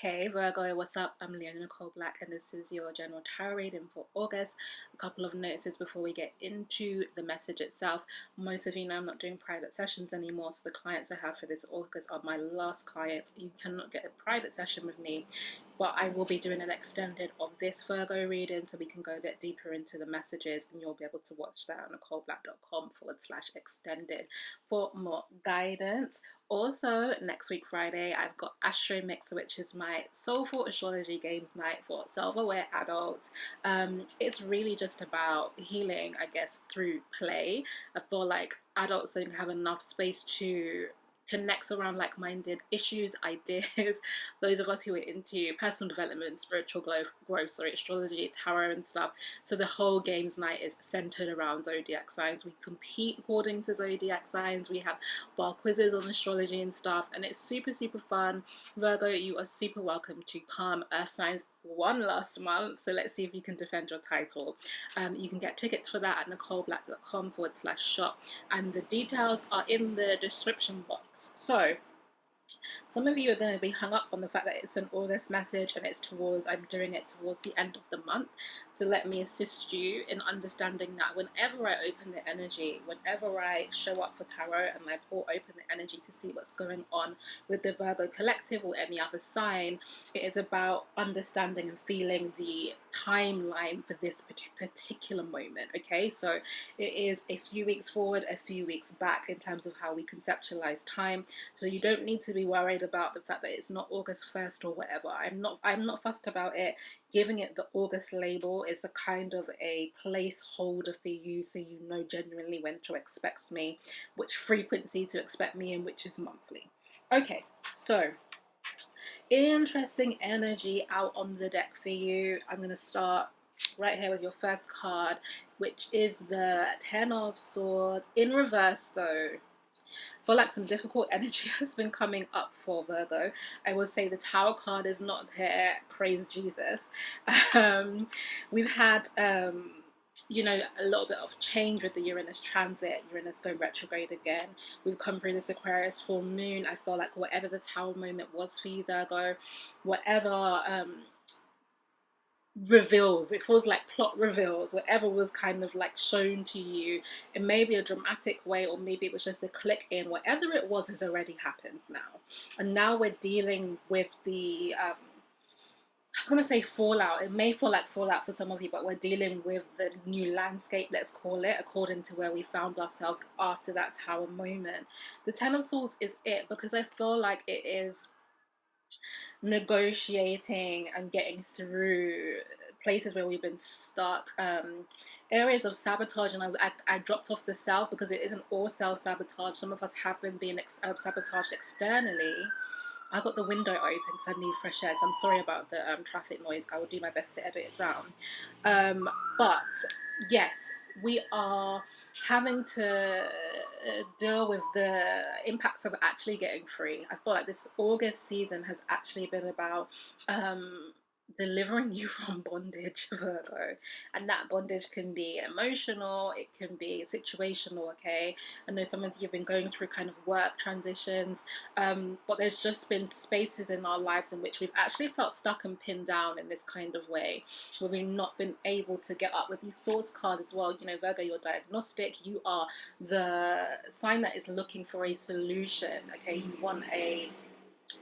Hey Virgo, what's up? I'm Leonie Nicole Black, and this is your general tarot reading for August. A couple of notices before we get into the message itself. Most of you know I'm not doing private sessions anymore, so the clients I have for this August are my last clients. You cannot get a private session with me, but I will be doing an extended of this Virgo reading so we can go a bit deeper into the messages, and you'll be able to watch that on NicoleBlack.com/extended for more guidance. Also, next week Friday, I've got Astro Mix, which is my soulful astrology games night for self-aware adults. It's really just about healing, I guess, through play. I feel like adults don't have enough space to connects around like-minded issues, ideas. Those of us who are into personal development, spiritual growth, astrology, tarot and stuff. So the whole games night is centered around zodiac signs. We compete according to zodiac signs. We have bar quizzes on astrology and stuff, and it's super, super fun. Virgo, you are super welcome to come. Earth signs won last month, so let's see if you can defend your title. You can get tickets for that at NicoleBlack.com/shop, and the details are in the description box. So some of you are going to be hung up on the fact that it's an August message and I'm doing it towards the end of the month. So let me assist you in understanding that whenever I open the energy, whenever I show up for tarot and I pull open the energy to see what's going on with the Virgo collective or any other sign, it is about understanding and feeling the timeline for this particular moment. Okay, so it is a few weeks forward, a few weeks back in terms of how we conceptualize time. So you don't need to be worried about the fact that it's not August 1st or whatever. I'm not fussed about it. Giving it the August label is a kind of a placeholder for you, so you know genuinely when to expect me, which frequency to expect me in, which is monthly. Okay, so interesting energy out on the deck for you. I'm going to start right here with your first card, which is the Ten of Swords in reverse though. I feel like some difficult energy has been coming up for Virgo. I will say the Tower card is not there, praise Jesus. We've had a little bit of change with the Uranus transit, Uranus going retrograde again. We've come through this Aquarius full moon. I feel like whatever the Tower moment was for you, Virgo, whatever reveals, it feels like plot reveals, whatever was kind of like shown to you in maybe a dramatic way, or maybe it was just a click in, whatever it was has already happened now. And now we're dealing with the I was going to say fallout. It may feel like fallout for some of you, but we're dealing with the new landscape, let's call it, according to where we found ourselves after that Tower moment. The Ten of Swords is it, because I feel like it is negotiating and getting through places where we've been stuck, areas of sabotage. And I dropped off the self because it isn't all self-sabotage. Some of us have been being sabotaged externally. I got the window open because I need fresh air, so I'm sorry about the traffic noise. I will do my best to edit it down. But yes, we are having to deal with the impacts of actually getting free. I feel like this August season has actually been about delivering you from bondage, Virgo. And that bondage can be emotional, it can be situational, okay? I know some of you have been going through kind of work transitions, but there's just been spaces in our lives in which we've actually felt stuck and pinned down in this kind of way, where we've not been able to get up. With these Swords card as well, you know, Virgo, you're diagnostic, you are the sign that is looking for a solution, okay?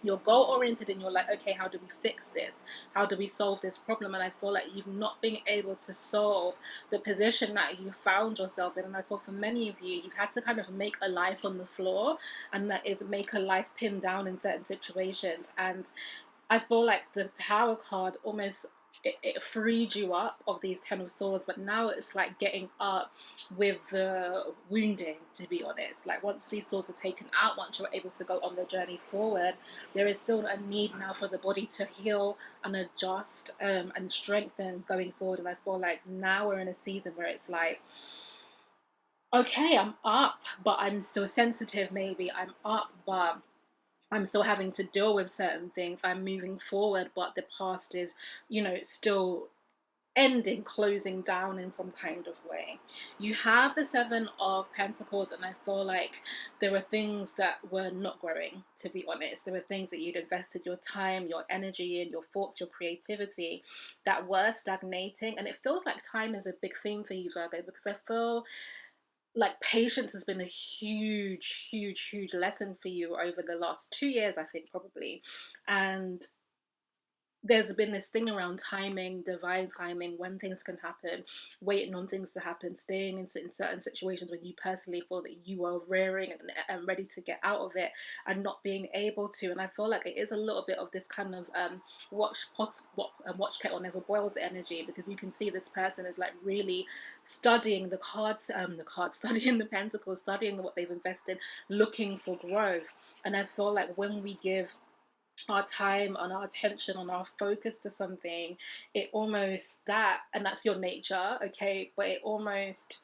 You're goal oriented and you're like, okay, how do we fix this? How do we solve this problem? And I feel like you've not been able to solve the position that you found yourself in. And I feel for many of you, you've had to kind of make a life on the floor, and that is make a life pinned down in certain situations. And I feel like the Tower card almost it freed you up of these Ten of Swords, but now it's like getting up with the wounding, to be honest. Like once these swords are taken out, once you're able to go on the journey forward, there is still a need now for the body to heal and adjust and strengthen going forward. And I feel like now we're in a season where it's like, okay, I'm up, but I'm still sensitive. Maybe I'm up, but I'm still having to deal with certain things. I'm moving forward, but the past is, still ending, closing down in some kind of way. You have the Seven of Pentacles, and I feel like there were things that were not growing, to be honest. There were things that you'd invested your time, your energy in, your thoughts, your creativity, that were stagnating. And it feels like time is a big theme for you, Virgo, because I feel like patience has been a huge lesson for you over the last 2 years, I think, probably. And there's been this thing around timing, divine timing, when things can happen, waiting on things to happen, staying in certain situations when you personally feel that you are rearing and ready to get out of it, and not being able to. And I feel like it is a little bit of this kind of watch kettle never boils energy, because you can see this person is like really studying the cards, studying the pentacles, studying what they've invested, looking for growth. And I feel like when we give our time and our attention and our focus to something, it almost, that, and that's your nature, okay, but it almost,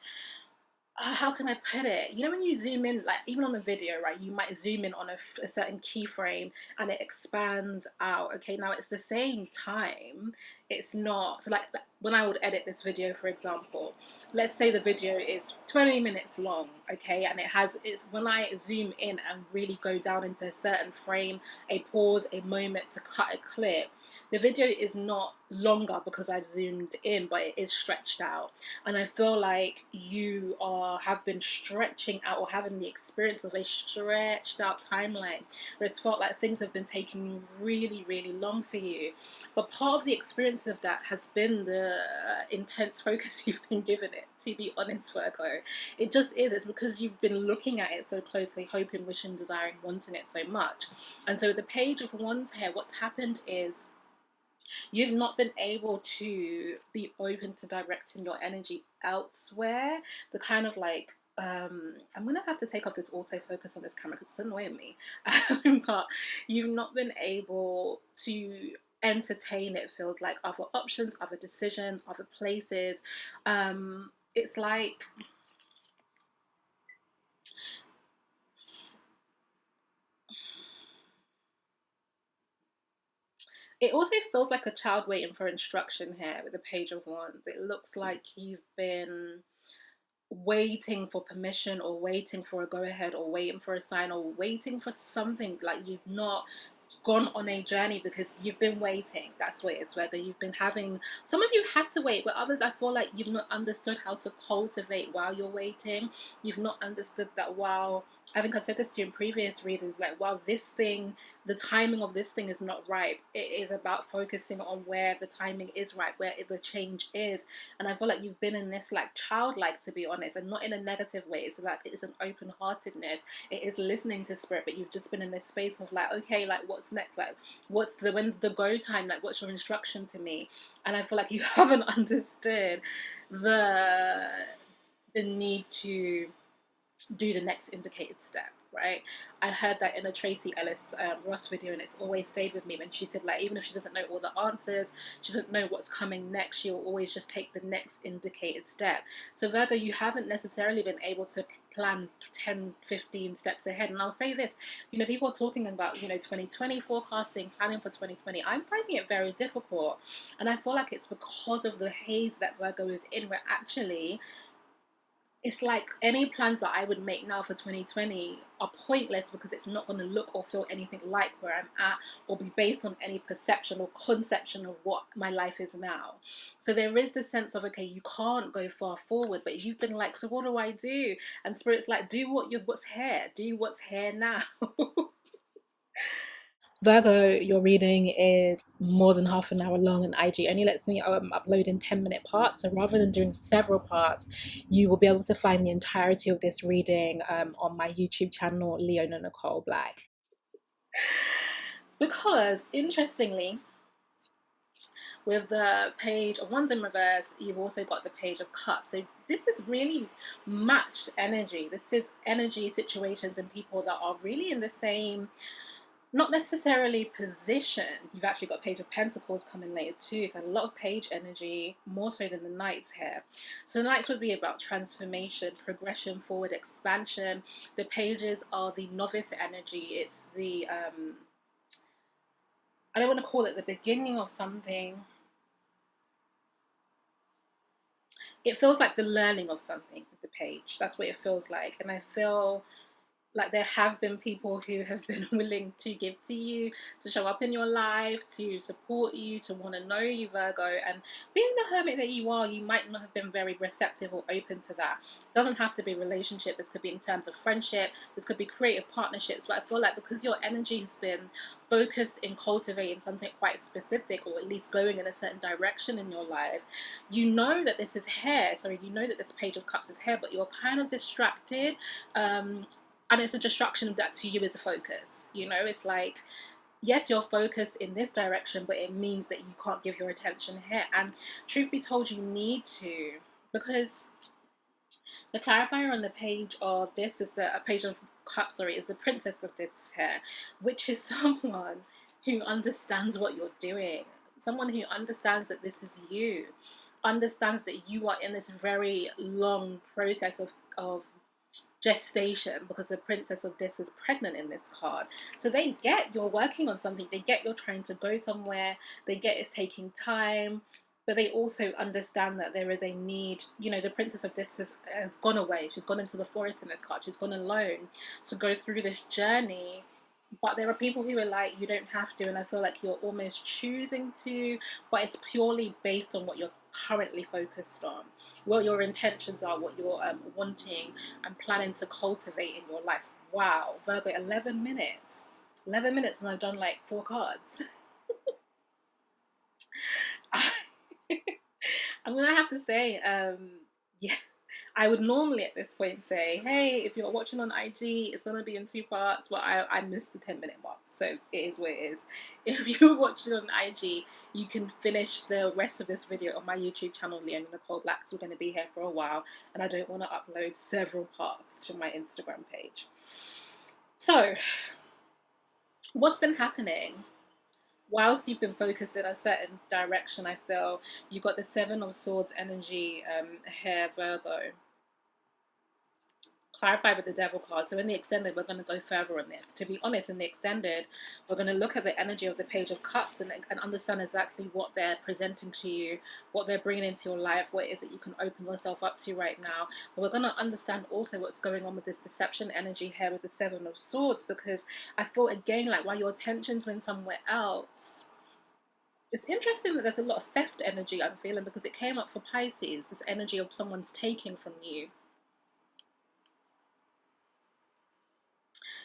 how can I put it? You know, when you zoom in, like even on a video, right, you might zoom in on a certain keyframe and it expands out. Okay, now it's the same time. It's not, so like when I would edit this video, for example, let's say the video is 20 minutes long, okay, and it's when I zoom in and really go down into a certain frame, a pause, a moment to cut a clip, the video is not longer because I've zoomed in, but it is stretched out. And I feel like you have been stretching out, or having the experience of a stretched out timeline, where it's felt like things have been taking really long for you. But part of the experience of that has been the intense focus you've been given it, to be honest, Virgo. It just is. It's because you've been looking at it so closely, hoping, wishing, desiring, wanting it so much. And so the Page of Wands here, what's happened is you've not been able to be open to directing your energy elsewhere. The kind of like, I'm gonna have to take off this autofocus on this camera because it's annoying me. But you've not been able to entertain, it feels like, other options, other decisions, other places. It's like, it also feels like a child waiting for instruction here with the Page of Wands. It looks like you've been waiting for permission, or waiting for a go ahead, or waiting for a sign, or waiting for something. Like you've not gone on a journey because you've been waiting. That's what it's, whether you've been having, some of you had to wait, but others, I feel like you've not understood how to cultivate while you're waiting. You've not understood that while, I think I've said this to you in previous readings, like while this thing, the timing of this thing is not ripe, it is about focusing on where the timing is right, where the change is. And I feel like you've been in this like childlike, to be honest, and not in a negative way. It's like, it's an open-heartedness, it is listening to spirit, but you've just been in this space of like, okay, like what's next, like when's the go time, like what's your instruction to me? And I feel like you haven't understood the need to do the next indicated step, right? I heard that in a Tracy Ellis Ross video, and it's always stayed with me when she said, like, even if she doesn't know all the answers, she doesn't know what's coming next, she'll always just take the next indicated step. So Virgo, you haven't necessarily been able to plan 10-15 steps ahead. And I'll say this, you know, people are talking about, you know, 2020 forecasting, planning for 2020. I'm finding it very difficult, and I feel like it's because of the haze that Virgo is in, where actually it's like any plans that I would make now for 2020 are pointless, because it's not going to look or feel anything like where I'm at, or be based on any perception or conception of what my life is now. So there is this sense of, okay, you can't go far forward, but you've been like, so what do I do? And Spirit's like, do what's here, do what's here now. Virgo, your reading is more than half an hour long, and IG only lets me upload in 10-minute parts. So rather than doing several parts, you will be able to find the entirety of this reading on my YouTube channel, Leona Nicole Black. Because, interestingly, with the Page of Wands in reverse, you've also got the Page of Cups. So this is really matched energy. This is energy, situations, and people that are really in the same, not necessarily position. You've actually got Page of Pentacles coming later too, so a lot of page energy, more so than the Knights here. So the Knights would be about transformation, progression, forward, expansion. The Pages are the novice energy. It's the, I don't want to call it the beginning of something. it feels like the learning of something with the page. That's what it feels like. And I feel like there have been people who have been willing to give to you, to show up in your life, to support you, to want to know you, Virgo. And being the hermit that you are, you might not have been very receptive or open to that. It doesn't have to be a relationship. This could be in terms of friendship. This could be creative partnerships. But I feel like because your energy has been focused in cultivating something quite specific, or at least going in a certain direction in your life, you know that this is here. So you know that this Page of Cups is here, but you're kind of distracted. And it's a distraction that to you is a focus. You know, it's like, yes, you're focused in this direction, but it means that you can't give your attention here. And truth be told, you need to, because the clarifier on the page of this is the Page of Cups, sorry, is the Princess of this here, which is someone who understands what you're doing, someone who understands that this is you, understands that you are in this very long process of gestation, because the Princess of this is pregnant in this card. So they get you're working on something, they get you're trying to go somewhere, they get it's taking time, but they also understand that there is a need. You know, the Princess of this has gone away, she's gone into the forest in this card, she's gone alone to go through this journey. But there are people who are like, you don't have to, and I feel like you're almost choosing to, but it's purely based on what you're currently focused on, what your intentions are, what you're wanting and planning to cultivate in your life. Wow, Virgo, 11 minutes. 11 minutes and I've done like 4 cards. I'm going to have to say, yeah, I would normally at this point say, hey, if you're watching on IG, it's going to be in 2 parts, but I missed the 10-minute mark, so it is what it is. If you're watching on IG, you can finish the rest of this video on my YouTube channel, Leonie Nicole Black, because we're going to be here for a while, and I don't want to upload several parts to my Instagram page. So, what's been happening? Whilst you've been focused in a certain direction, I feel you've got the 7 of Swords energy here, Virgo. Clarify with the Devil card. So in the extended, we're going to go further on this. To be honest, in the extended, we're going to look at the energy of the Page of Cups and understand exactly what they're presenting to you, what they're bringing into your life, what it is that you can open yourself up to right now. But we're going to understand also what's going on with this deception energy here with the 7 of Swords, because I feel again like while your attention's been somewhere else, it's interesting that there's a lot of theft energy I'm feeling, because it came up for Pisces, this energy of someone's taking from you.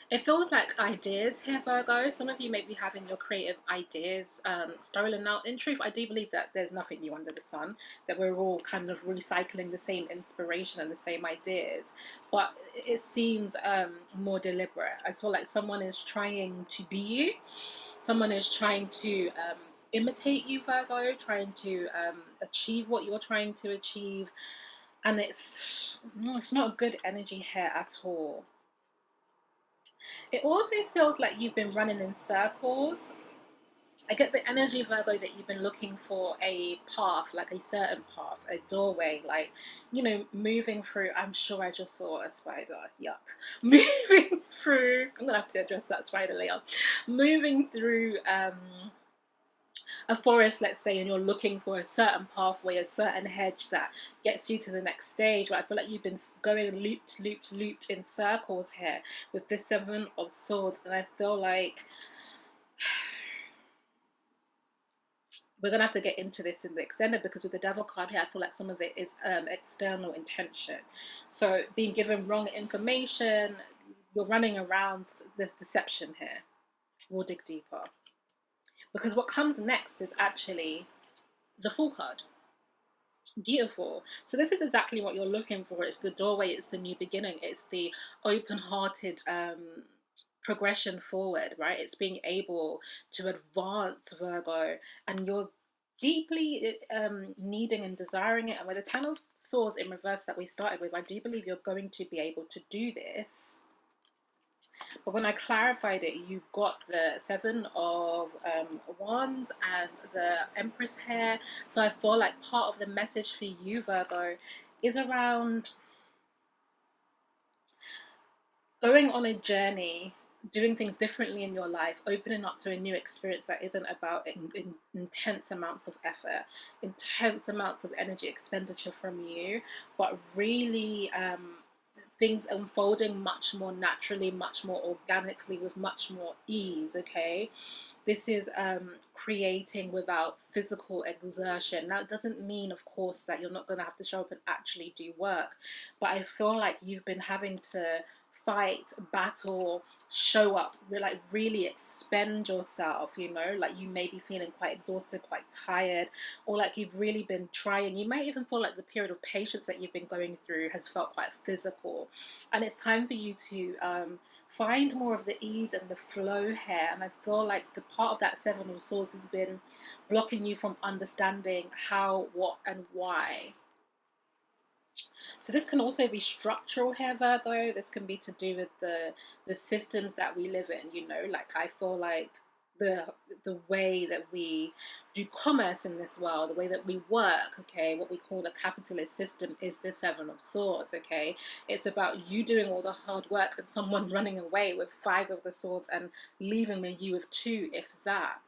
It feels like ideas here, Virgo. Some of you may be having your creative ideas stolen. Now, in truth, I do believe that there's nothing new under the sun, that we're all kind of recycling the same inspiration and the same ideas, but it seems more deliberate. I feel like someone is trying to be you, someone is trying to imitate you, Virgo, trying to achieve what you're trying to achieve, and it's not a good energy here at all. It also feels like you've been running in circles. I get the energy, Virgo, that you've been looking for a path, like a certain path, a doorway, like, you know, moving through. I'm sure I just saw a spider, yuck. Moving through, I'm gonna have to address that spider later. Moving through a forest, let's say, and you're looking for a certain pathway, a certain hedge that gets you to the next stage. But I feel like you've been going looped in circles here with this 7 of Swords, and I feel like we're going to have to get into this in the extended, because with the Devil card here, I feel like some of it is external intention. So being given wrong information, you're running around this deception here. We'll dig deeper. Because what comes next is actually the Fool card. Beautiful. So this is exactly what you're looking for. It's the doorway, it's the new beginning, it's the open-hearted progression forward, right? It's being able to advance, Virgo, and you're deeply needing and desiring it. And with the 10 of Swords in reverse that we started with, I do believe you're going to be able to do this. But when I clarified it, you got the 7 of Wands and the Empress here. So I feel like part of the message for you, Virgo, is around going on a journey doing things differently in your life, opening up to a new experience that isn't about intense amounts of effort, intense amounts of energy expenditure from you, but really things unfolding much more naturally, much more organically, with much more ease. Okay, this is creating without physical exertion. Now, it doesn't mean, of course, that you're not going to have to show up and actually do work, but I feel like you've been having to fight, battle, show up, like really expend yourself, you know, like you may be feeling quite exhausted, quite tired, or like you've really been trying. You may even feel like the period of patience that you've been going through has felt quite physical, and it's time for you to find more of the ease and the flow here. And I feel like the part of that Seven of Swords has been blocking you from understanding how, what, and why. So this can also be structural here, Virgo. This can be to do with the systems that we live in, you know, like I feel like the way that we do commerce in this world, the way that we work, okay, what we call a capitalist system is the Seven of Swords, okay? It's about you doing all the hard work and someone running away with 5 of the swords and leaving you with 2, if that.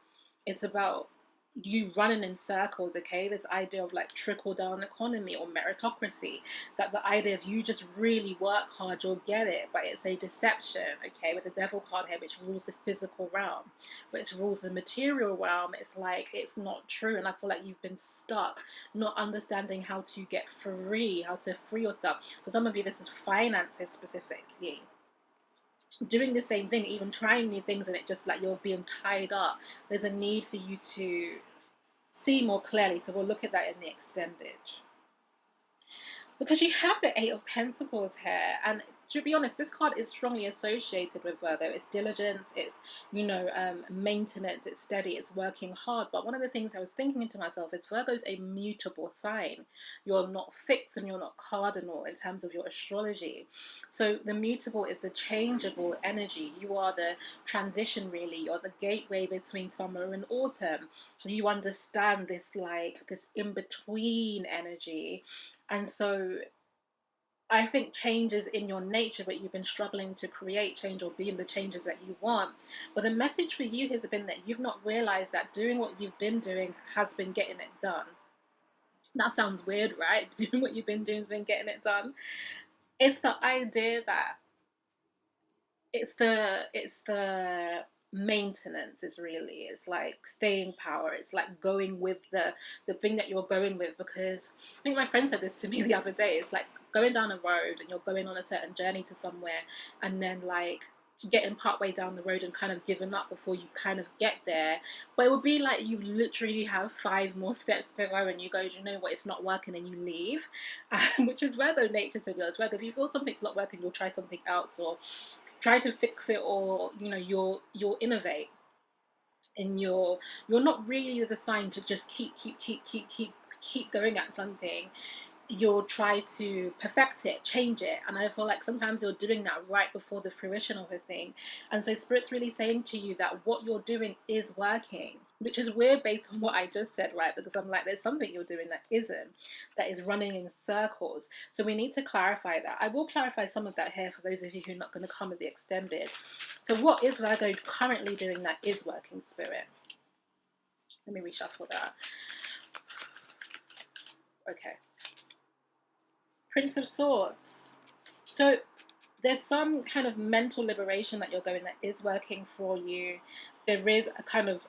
It's about you running in circles, okay? This idea of like trickle down economy or meritocracy, that the idea of you just really work hard, you'll get it, but it's a deception, okay? With the Devil card here, which rules the physical realm, which rules the material realm, it's like it's not true. And I feel like you've been stuck, not understanding how to get free, how to free yourself. For some of you, this is finances specifically. Doing the same thing, even trying new things, and it just like you're being tied up. There's a need for you to see more clearly. So we'll look at that in the extended. Because you have the 8 of Pentacles here, and to be honest, this card is strongly associated with Virgo. It's diligence, it's, you know, maintenance, it's steady, it's working hard. But one of the things I was thinking to myself is Virgo's a mutable sign. You're not fixed and you're not cardinal in terms of your astrology. So the mutable is the changeable energy. You are the transition, really. You're the gateway between summer and autumn. You understand this, like, this in-between energy. And so I think change is in your nature, but you've been struggling to create change or be in the changes that you want. But the message for you has been that you've not realized that doing what you've been doing has been getting it done. That sounds weird, right? Doing what you've been doing has been getting it done. It's the idea that it's the maintenance. It's like staying power. It's like going with the thing that you're going with. Because I think my friend said this to me the other day. It's like going down a road and you're going on a certain journey to somewhere, and then like getting partway down the road and kind of giving up before you kind of get there. But it would be like you literally have 5 more steps to go, and you go, do you know what, it's not working, and you leave. Which is Virgo nature, to be honest. Virgo, if you feel something's not working, you'll try something else, or try to fix it, or you know, you'll innovate. And you're not really the sign to just keep going at something. You'll try to perfect it, change it. And I feel like sometimes you're doing that right before the fruition of a thing. And so Spirit's really saying to you that what you're doing is working, which is weird based on what I just said, right? Because I'm like, there's something you're doing that isn't, that is running in circles. So we need to clarify that. I will clarify some of that here for those of you who are not going to come with the extended. So what is Virgo currently doing that is working, Spirit? Let me reshuffle that. Okay. Prince of Swords. So there's some kind of mental liberation that you're going that is working for you. There is a kind of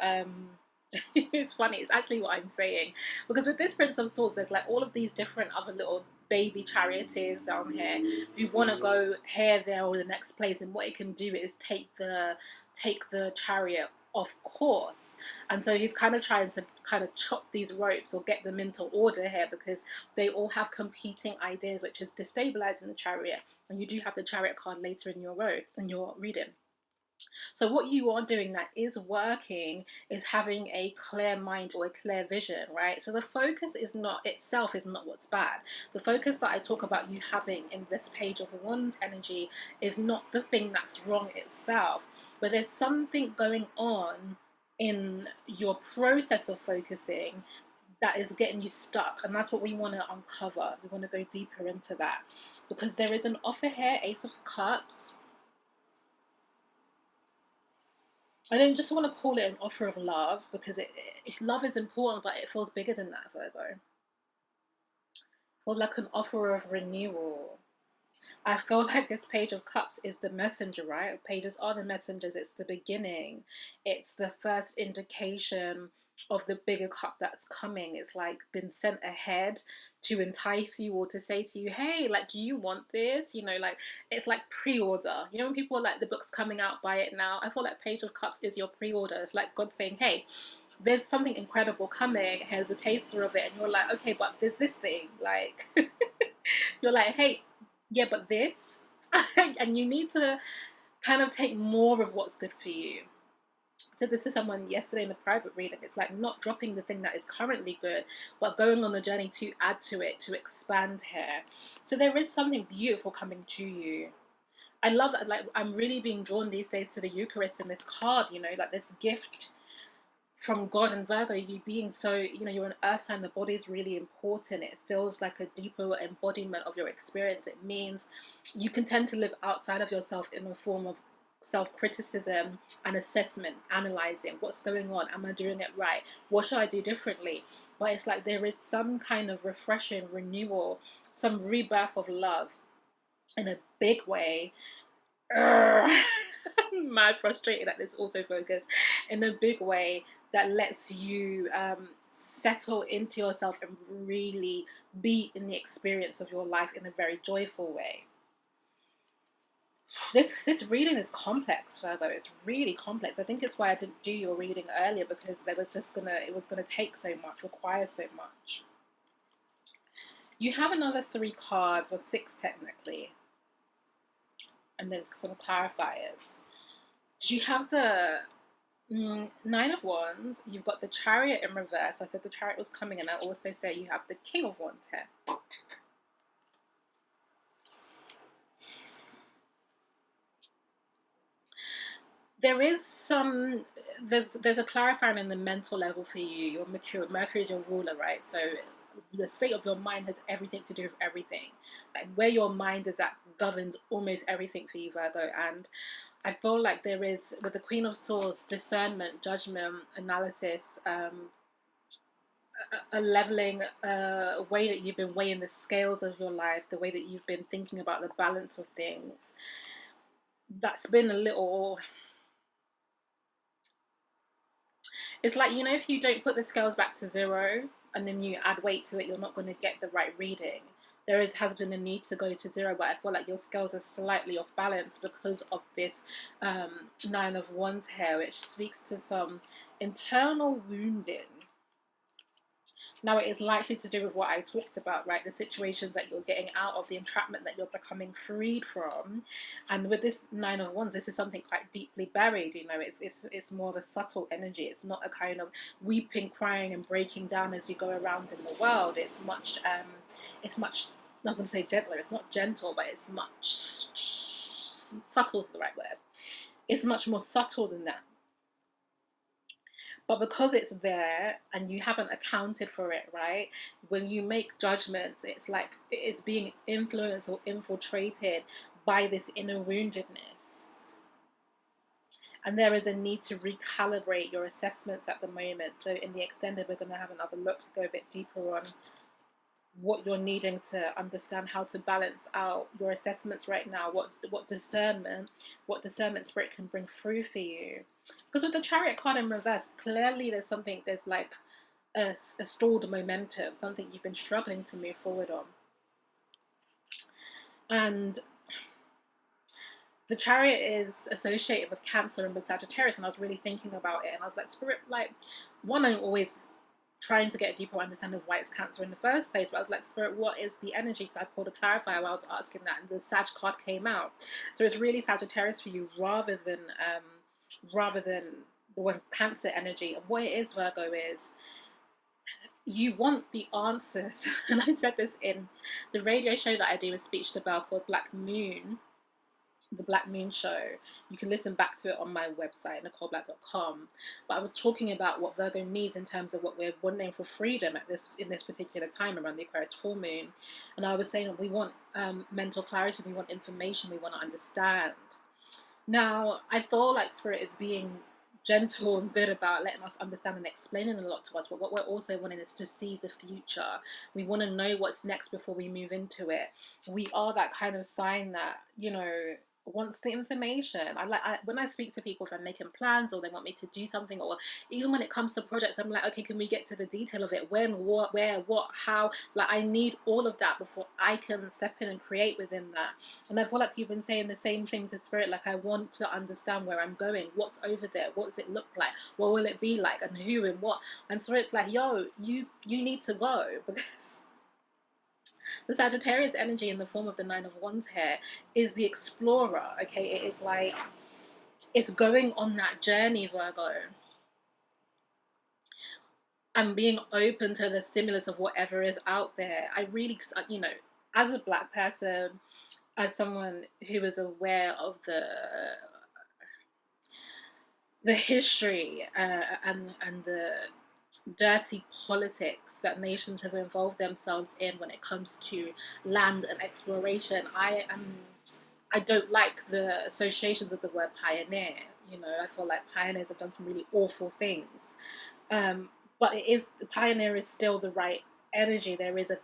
it's funny, it's actually what I'm saying, because with this Prince of Swords, there's like all of these different other little baby charioteers down here who want to go here, there, or the next place, and what it can do is take the chariot off course. And so he's kind of trying to kind of chop these ropes or get them into order here, because they all have competing ideas, which is destabilizing the chariot. And you do have the chariot card later in your reading. So what you are doing that is working is having a clear mind or a clear vision, right? So the focus is not itself is not what's bad. The focus that I talk about you having in this Page of Wands energy is not the thing that's wrong itself, but there's something going on in your process of focusing that is getting you stuck, and that's what we want to uncover. We want to go deeper into that, because there is an offer here, Ace of Cups, I don't just want to call it an offer of love, because love is important, but it feels bigger than that, Virgo. It feels like an offer of renewal. I feel like this Page of Cups is the messenger, right? Pages are the messengers. It's the beginning. It's the first indication of the bigger cup that's coming. It's like been sent ahead to entice you, or to say to you, hey, like, do you want this? You know, like, it's like pre-order. You know, when people are like, the book's coming out, buy it now. I feel like Page of Cups is your pre-order. It's like God saying, hey, there's something incredible coming. Here's a taster of it. And you're like, okay, but there's this thing. Like, you're like, hey, yeah, but this, and you need to kind of take more of what's good for you. So this is someone yesterday in the private reading. It's like not dropping the thing that is currently good, but going on the journey to add to it, to expand here. So there is something beautiful coming to you. I love that. Like, I'm really being drawn these days to the Eucharist in this card, you know, like this gift from God and Virgo, you being so, you know, you're an earth sign, the body is really important. It feels like a deeper embodiment of your experience. It means you can tend to live outside of yourself in a form of self-criticism and assessment, analyzing what's going on. Am I doing it right? What should I do differently? But it's like there is some kind of refreshing renewal, some rebirth of love in a big way. I'm mad frustrated at this autofocus, in a big way that lets you settle into yourself and really be in the experience of your life in a very joyful way. This reading is complex, Virgo. It's really complex. I think it's why I didn't do your reading earlier, because it was gonna take so much, require so much. You have another 3 cards, or 6 technically, and then some clarifiers. You have the 9 of Wands. You've got the Chariot in reverse. I said the Chariot was coming, and I also say you have the King of Wands here. There is some, there's a clarifier in the mental level for you. Your Mercury is your ruler, right? So the state of your mind has everything to do with everything. Like, where your mind is at governs almost everything for you, Virgo. And I feel like there is, with the Queen of Swords, discernment, judgment, analysis, a leveling, a way that you've been weighing the scales of your life, the way that you've been thinking about the balance of things. That's been a little... It's like, you know, if you don't put the scales back to 0 and then you add weight to it, you're not going to get the right reading. Has been a need to go to 0, but I feel like your scales are slightly off balance because of this 9 of Wands here, which speaks to some internal wounding. Now, it is likely to do with what I talked about, right? The situations that you're getting out of, the entrapment that you're becoming freed from. And with this 9 of Wands, this is something quite deeply buried, you know. It's more of a subtle energy. It's not a kind of weeping, crying and breaking down as you go around in the world. It's much, I was going to say gentler. It's not gentle, but it's much... subtle is the right word. It's much more subtle than that. But because it's there and you haven't accounted for it, right? When you make judgments, it's like it's being influenced or infiltrated by this inner woundedness. And there is a need to recalibrate your assessments at the moment. So in the extended, we're going to have another look, go a bit deeper on what you're needing to understand, how to balance out your assessments right now, what discernment spirit can bring through for you. Because with the Chariot card in reverse, clearly there's like a stalled momentum, something you've been struggling to move forward on. And the Chariot is associated with Cancer and with Sagittarius, and I was really thinking about it, and I was like, Spirit, like, one, I'm always trying to get a deeper understanding of why it's Cancer in the first place, but I was like, Spirit, what is the energy? So I pulled a clarifier while I was asking that, and the Sag card came out. So it's really Sagittarius for you rather than the one Cancer energy. And what it is, Virgo, is you want the answers. And I said this in the radio show that I do with Speech to Bell called Black Moon, the Black Moon Show. You can listen back to it on my website, NicoleBlack.com. But I was talking about what Virgo needs in terms of what we're wanting for freedom in this particular time around the Aquarius full moon. And I was saying that we want mental clarity, we want information, we want to understand. Now, I feel like Spirit is being gentle and good about letting us understand and explaining a lot to us, but what we're also wanting is to see the future. We want to know what's next before we move into it. We are that kind of sign that, wants the information. When I speak to people, if I'm making plans or they want me to do something, or even when it comes to projects, I'm like, okay, can we get to the detail of it? When, what, where, what, how? Like, I need all of that before I can step in and create within that. And I feel like you've been saying the same thing to Spirit. Like, I want to understand where I'm going, what's over there, what does it look like, what will it be like, and who and what. And Spirit's like, yo, you need to go, because the Sagittarius energy in the form of the Nine of Wands here is the explorer. Okay, it is like, it's going on that journey, Virgo, and being open to the stimulus of whatever is out there. I really, as a Black person, as someone who is aware of the history and the dirty politics that nations have involved themselves in when it comes to land and exploration, I don't like the associations of the word pioneer. I feel like pioneers have done some really awful things, but pioneer is still the right energy. There is a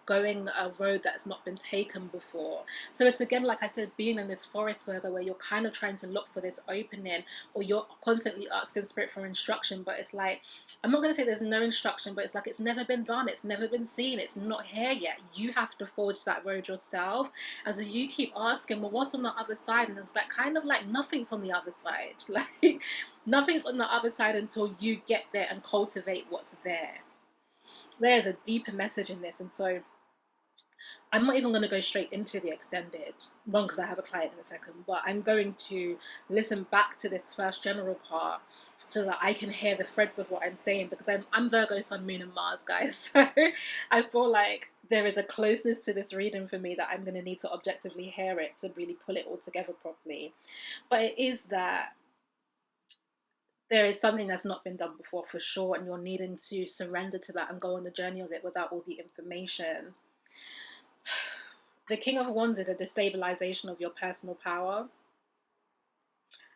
road that's not been taken before. So it's, again, like I said, being in this forest, Virgo, where you're kind of trying to look for this opening, or you're constantly asking Spirit for instruction, but it's like, I'm not going to say there's no instruction, but it's like, it's never been done, it's never been seen, it's not here yet. You have to forge that road yourself. And so you keep asking, well, what's on the other side? And it's like, kind of like, nothing's on the other side. Like, nothing's on the other side until you get there and cultivate what's there. There's a deeper message in this. And so I'm not even going to go straight into the extended one, because I have a client in a second, but I'm going to listen back to this first general part so that I can hear the threads of what I'm saying, because I'm Virgo, Sun, Moon and Mars, guys. So I feel like there is a closeness to this reading for me that I'm going to need to objectively hear it to really pull it all together properly. But it is that there is something that's not been done before, for sure, and you're needing to surrender to that and go on the journey of it without all the information. The King of Wands is a destabilization of your personal power.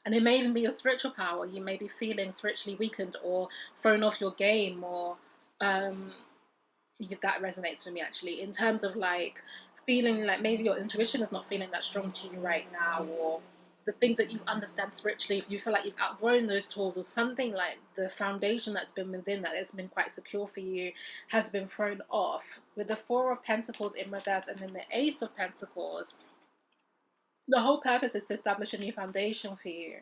And it may even be your spiritual power. You may be feeling spiritually weakened or thrown off your game, or that resonates with me, actually, in terms of like feeling like maybe your intuition is not feeling that strong to you right now, or the things that you understand spiritually, if you feel like you've outgrown those tools, or something like the foundation that's been within that has been quite secure for you has been thrown off. With the Four of Pentacles in reverse and then the Ace of Pentacles, the whole purpose is to establish a new foundation for you.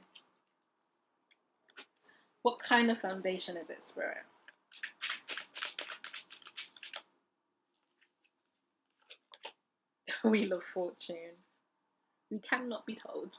What kind of foundation is it, Spirit? Wheel of Fortune. We cannot be told.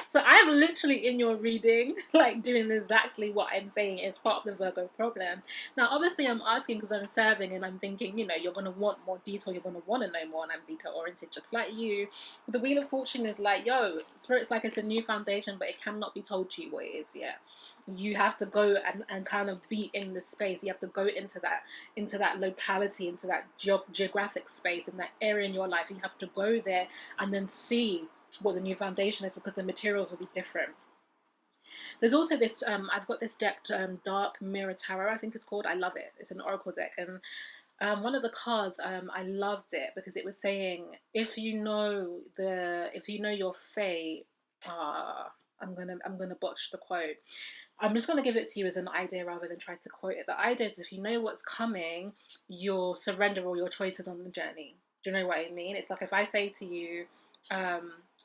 So I'm literally in your reading, like doing exactly what I'm saying is part of the Virgo problem. Now, obviously, I'm asking because I'm serving and I'm thinking, you're going to want more detail, you're going to want to know more, and I'm detail-oriented just like you. But the Wheel of Fortune is like, yo, Spirit's like, it's a new foundation, but it cannot be told to you what it is yet. You have to go and kind of be in the space. You have to go into that locality, into that geographic space, in that area in your life. You have to go there and then see what the new foundation is, because the materials will be different. There's also this, I've got this deck, Dark Mirror Tarot, I think it's called. I love it. It's an oracle deck, and one of the cards, I loved it because it was saying, if you know your fate, I'm gonna botch the quote. I'm just gonna give it to you as an idea rather than try to quote it. The idea is, if you know what's coming, you'll surrender all your choices on the journey. Do you know what I mean? It's like, if I say to you,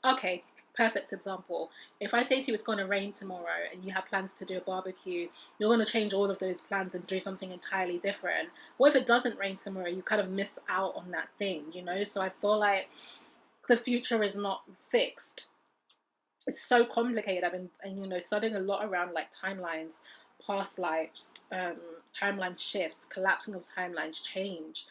okay, perfect example. If I say to you it's going to rain tomorrow and you have plans to do a barbecue, you're going to change all of those plans and do something entirely different. What if it doesn't rain tomorrow? You kind of missed out on that thing, So I feel like the future is not fixed. It's so complicated. I've been, studying a lot around like timelines, past lives, timeline shifts, collapsing of timelines, change.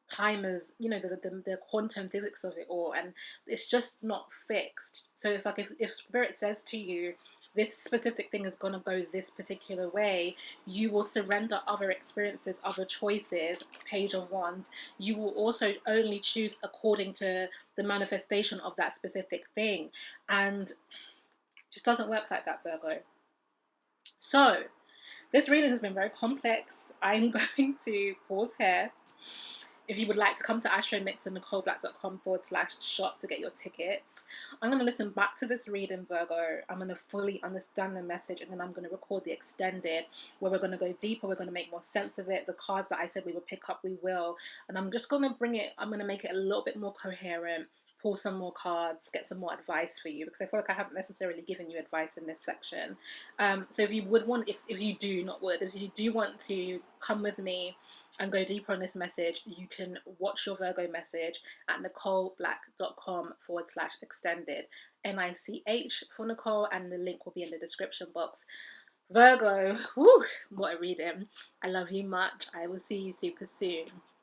Time is, the quantum physics of it all, and it's just not fixed. So it's like, if Spirit says to you, this specific thing is going to go this particular way, you will surrender other experiences, other choices. Page of Wands. You will also only choose according to the manifestation of that specific thing, and it just doesn't work like that, Virgo. So, this reading has been very complex. I'm going to pause here. If you would like to come to astromix.nicoleblack.com/shop to get your tickets, I'm going to listen back to this reading, Virgo. I'm going to fully understand the message, and then I'm going to record the extended where we're going to go deeper. We're going to make more sense of it. The cards that I said we would pick up, we will. And I'm just going to I'm going to make it a little bit more coherent, pull some more cards, get some more advice for you, because I feel like I haven't necessarily given you advice in this section. So if you would want, if you do want to come with me and go deeper on this message, you can watch your Virgo message at nicoleblack.com/extended. NICH for Nicole, and the link will be in the description box. Virgo, whoo, what a reading. I love you much. I will see you super soon.